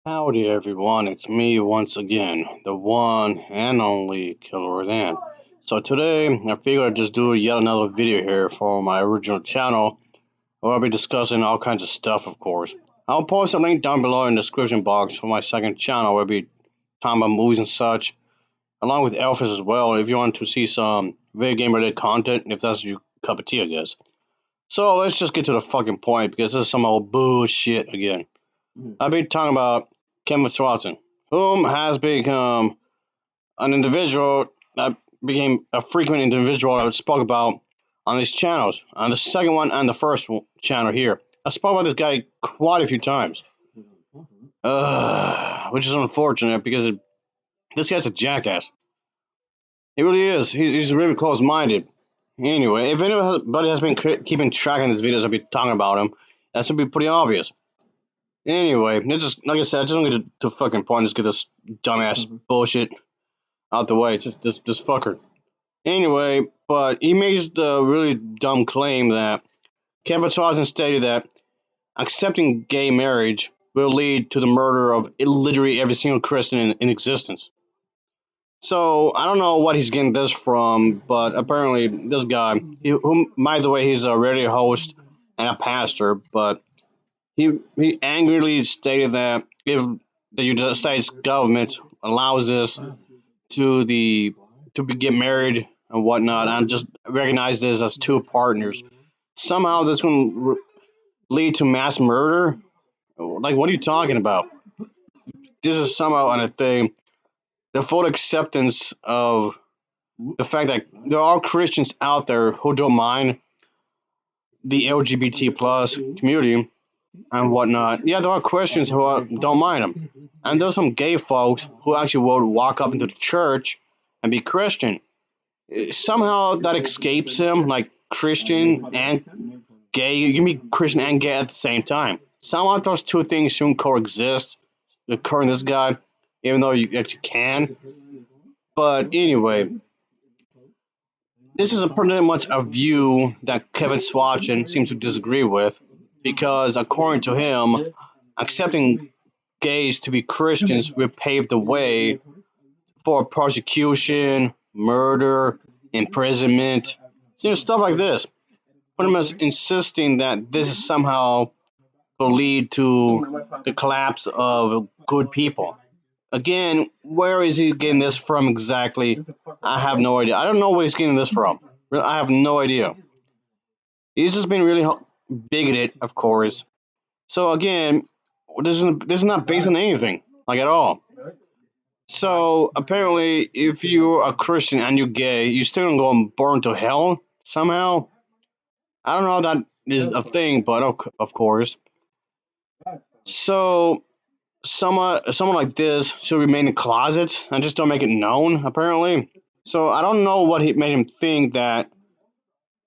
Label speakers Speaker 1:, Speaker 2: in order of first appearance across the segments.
Speaker 1: Howdy everyone, it's me once again, the one and only Killerrodan. So today, I figured I'd just do yet another video here for my original channel, where I'll be discussing all kinds of stuff, of course. I'll post a link down below in the description box for my second channel, where I'll be talking about movies and such, along with Elvis as well, if you want to see some video game related content, if that's your cup of tea, I guess. So let's just get to the fucking point, because this is some old bullshit again. I'll be talking about Kevin Swanson, whom has become an individual that became a frequent individual I spoke about on these channels, on the second one and the first channel here. I spoke about this guy quite a few times, which is unfortunate because this guy's a jackass. He really is. He's really close-minded. Anyway, if anybody has been keeping track of these videos, I'll be talking about him. That should be pretty obvious. Anyway, it's just like I said, I just don't get to fucking point. Just get this dumbass bullshit out the way. It's just this fucker. Anyway, but he makes the really dumb claim that Kevin Swanson stated that accepting gay marriage will lead to the murder of literally every single Christian in existence. So I don't know what he's getting this from, but apparently this guy, whom by the way he's a radio host and a pastor, but he angrily stated that if the United States government allows us to get married and whatnot, and just recognize this as two partners, somehow this will lead to mass murder. Like, what are you talking about? This is somehow on a thing. The full acceptance of the fact that there are Christians out there who don't mind the LGBT plus community and whatnot. Yeah, there are Christians who don't mind them, and there's some gay folks who actually will walk up into the church and be Christian. Somehow that escapes him, like Christian and gay. You can be Christian and gay at the same time. Somehow those two things shouldn't coexist. Occur in this guy, even though you actually can. But anyway, this is pretty much a view that Kevin Swatchen seems to disagree with, because according to him, accepting gays to be Christians will pave the way for persecution, murder, imprisonment, stuff like this. Pretty much insisting that this is somehow will lead to the collapse of good people. Again, where is he getting this from exactly? I have no idea. I don't know where he's getting this from. I have no idea. He's just been really bigoted, of course. So again, this is not based on anything, like at all. So apparently, if you're a Christian and you're gay, you're still gonna go and burn to hell somehow. I don't know if that is a thing, but of course. So someone like this should remain in closets and just don't make it known. Apparently, so I don't know what he made him think that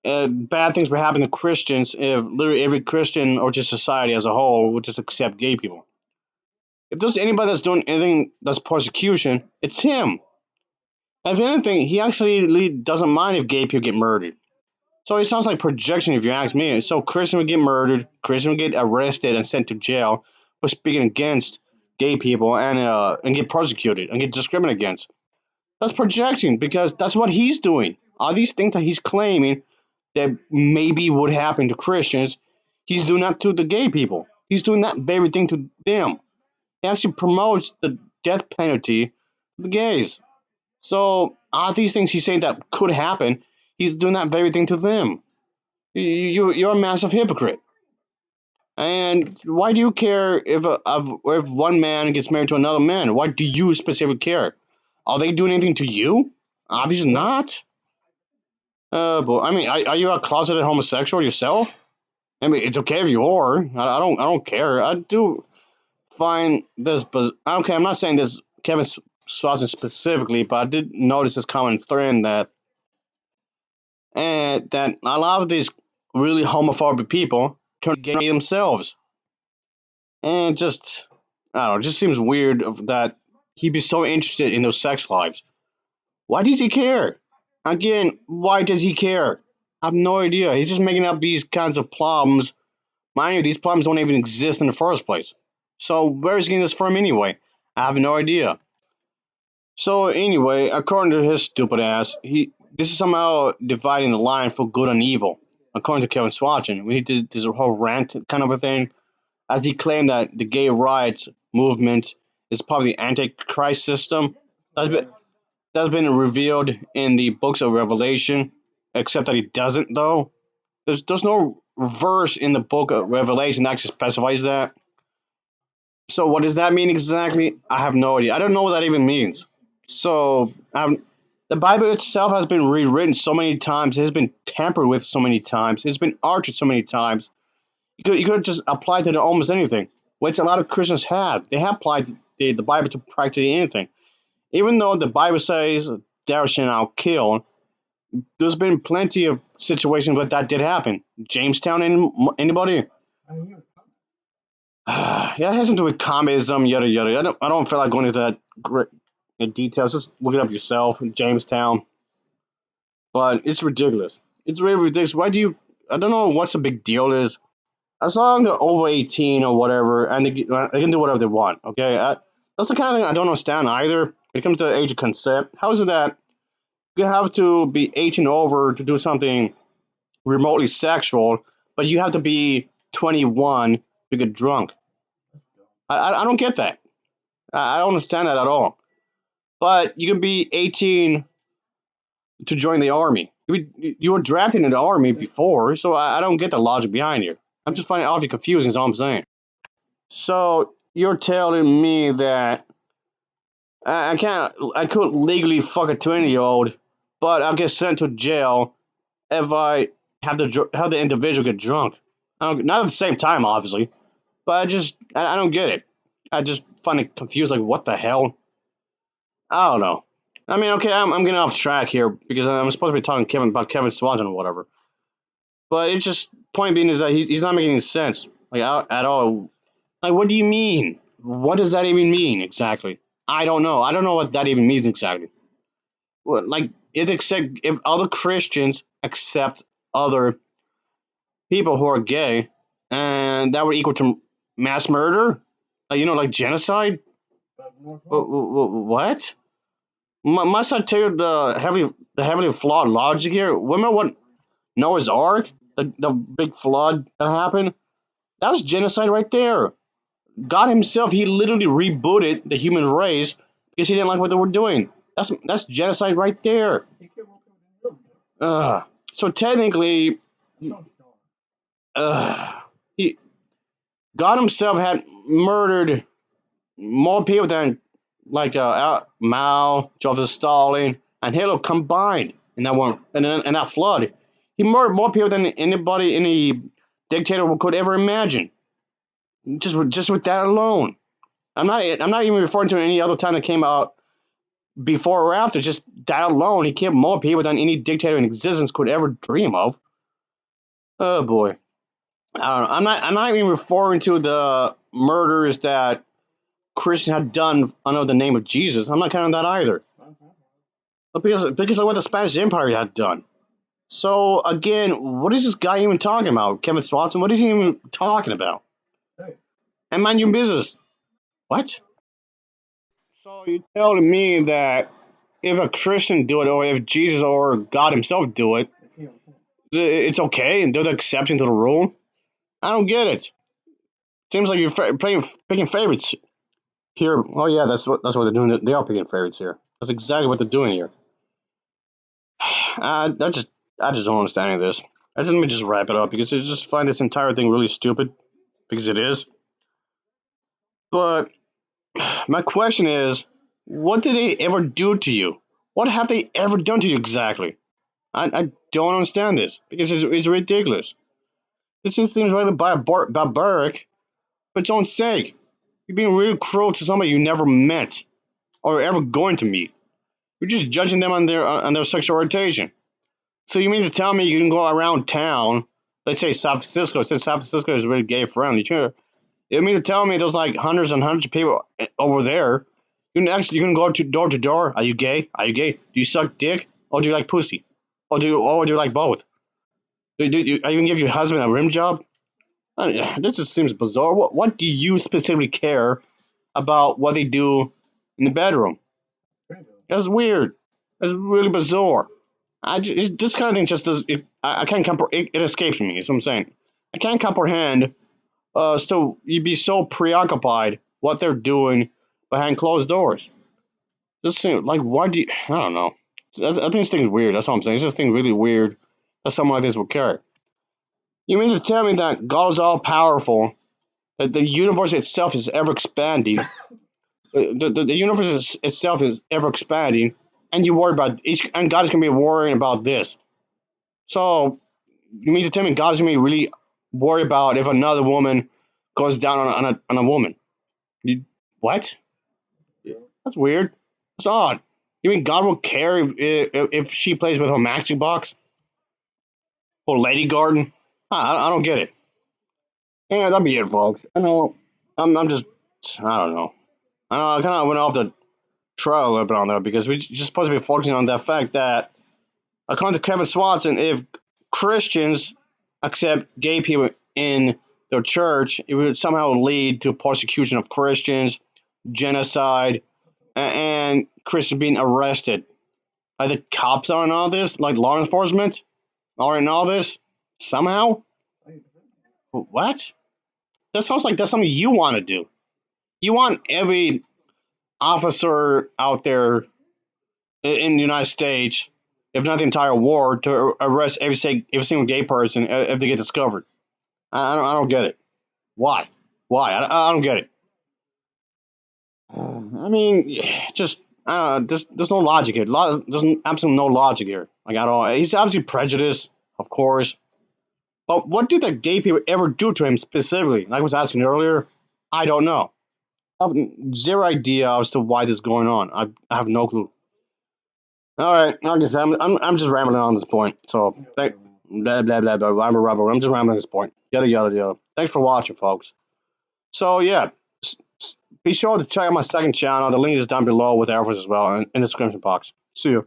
Speaker 1: bad things would happen to Christians if literally every Christian or just society as a whole would just accept gay people. If there's anybody that's doing anything that's persecution, it's him. If anything, he actually doesn't mind if gay people get murdered. So it sounds like projection if you ask me. So Christian would get murdered, Christian would get arrested and sent to jail for speaking against gay people and get persecuted and get discriminated against. That's projection because that's what he's doing. All these things that he's claiming that maybe would happen to Christians, he's doing that to the gay people. He's doing that very thing to them. He actually promotes the death penalty to the gays. So all these things he's saying that could happen, he's doing that very thing to them. You're a massive hypocrite. And why do you care if one man gets married to another man? Why do you specifically care? Are they doing anything to you? Obviously not. But I mean, are you a closeted homosexual yourself? I mean, it's okay if you are. I don't care. I do find this, but okay. I'm not saying this Kevin Swanson specifically, but I did notice this common thread that a lot of these really homophobic people turn gay themselves, and just I don't know, it just seems weird that he'd be so interested in those sex lives. Why does he care? Again, why does he care? I have no idea. He's just making up these kinds of problems. Mind you, these problems don't even exist in the first place. So where is he getting this from anyway? I have no idea. So anyway, according to his stupid ass, he this is somehow dividing the line for good and evil. According to Kevin Swanson, we need this whole rant kind of a thing, as he claimed that the gay rights movement is part of the Antichrist system. That's been, that's been revealed in the books of Revelation, except that he doesn't though. There's no verse in the book of Revelation that actually specifies that. So what does that mean exactly? I have no idea. I don't know what that even means. So the Bible itself has been rewritten so many times. It has been tampered with so many times. It's been altered so many times. You could just apply it to almost anything, which a lot of Christians have. They have applied the Bible to practically anything. Even though the Bible says thou shalt not kill, there's been plenty of situations where that did happen. Jamestown, anybody? Yeah, it has to do with communism, yada yada. I don't feel like going into that great in details. Just look it up yourself. Jamestown, but it's ridiculous. It's really ridiculous. Why do you? I don't know what's the big deal is. As long as they're over 18 or whatever, and they can do whatever they want. Okay, that's the kind of thing I don't understand either. When it comes to the age of consent, how is it that you have to be 18 over to do something remotely sexual, but you have to be 21 to get drunk? I don't get that. I don't understand that at all. But you can be 18 to join the army. You were drafted in the army before, so I don't get the logic behind it. I'm just finding it awfully confusing, is all I'm saying. So you're telling me that I could legally fuck a 20-year-old, but I'll get sent to jail if I have the individual get drunk. Not at the same time, obviously, but I don't get it. I just find it confused. Like, what the hell? I don't know. I mean, okay, I'm getting off track here because I'm supposed to be talking about Kevin Swanson or whatever. But it's just point being is that he's not making any sense like at all. Like, what do you mean? What does that even mean exactly? I don't know. I don't know what that even means exactly. What, like, if other Christians accept other people who are gay, and that would equal to mass murder, like genocide. What? Must I tell you the heavily flawed logic here? Remember what Noah's Ark, the big flood that happened? That was genocide right there. God himself, he literally rebooted the human race because he didn't like what they were doing. That's genocide right there. Ugh. So technically, he, God himself had murdered more people than like Mao, Joseph Stalin, and Hitler combined in that one in that flood. He murdered more people than anybody, any dictator could ever imagine. Just with that alone. I'm not even referring to any other time that came out before or after. Just that alone, he killed more people than any dictator in existence could ever dream of. Oh boy. I don't know. I'm not even referring to the murders that Christians had done under the name of Jesus. I'm not counting that either. But because of what the Spanish Empire had done. So again, what is this guy even talking about? Kevin Swanson? What is he even talking about? And mind your business. What? So you're telling me that if a Christian do it, or if Jesus or God Himself do it, it's okay, and they're the exception to the rule? I don't get it. Seems like you're picking favorites here. Oh yeah, that's what they're doing. They are picking favorites here. That's exactly what they're doing here. I, I just I just don't understand any of this. Let me just wrap it up because I just find this entire thing really stupid because it is. But my question is, what did they ever do to you? What have they ever done to you exactly? I don't understand this because it's ridiculous. This just seems really barbaric for its own sake. You're being really cruel to somebody you never met or ever going to meet. You're just judging them on their sexual orientation. So you mean to tell me you can go around town, let's say San Francisco, since San Francisco is really gay friendly, you mean to tell me there's like hundreds and hundreds of people over there? You can go to door. Are you gay? Are you gay? Do you suck dick or do you like pussy? Or do you like both? Are you gonna give your husband a rim job? This just seems bizarre. What do you specifically care about what they do in the bedroom? That's weird. That's really bizarre. This kind of thing just does. I can't comprehend. It escapes me. Is what I'm saying. I can't comprehend. So you'd be so preoccupied what they're doing behind closed doors. Just seems like why do you? I don't know. I think this thing is weird. That's all I'm saying. It's just thing really weird that someone like this would care. You mean to tell me that God is all powerful, that the universe itself is ever expanding, the universe itself is ever expanding, and you worry about each, and God is gonna be worrying about this. So you mean to tell me God is gonna be really worried about if another woman goes down on a woman? You, what? That's weird. That's odd. You mean God will care if she plays with her magic box or Lady Garden? I don't get it. Yeah, that'd be it, folks. I know. I'm just. I don't know. I know. I kind of went off the trail a little bit on that because we're just supposed to be focusing on that fact that, according to Kevin Swanson, if Christians accept gay people in their church, it would somehow lead to persecution of Christians, genocide, and Christians being arrested. Like the cops are in all this, like law enforcement are in all this somehow. What? That sounds like that's something you want to do. You want every officer out there in the United States, if not the entire world, to arrest every single gay person if they get discovered. I don't get it. Why? Why? I don't get it. I mean, just there's no logic here. There's absolutely no logic here. Like at all. He's obviously prejudiced, of course. But what did the gay people ever do to him specifically? Like I was asking earlier, I don't know. I have zero idea as to why this is going on. I have no clue. All right, like I said, I'm just rambling on this point. So, blah blah blah blah. I'm just rambling at this point. Yada yada yada. Thanks for watching, folks. So yeah, be sure to check out my second channel. The link is down below with arrows as well in the description box. See you.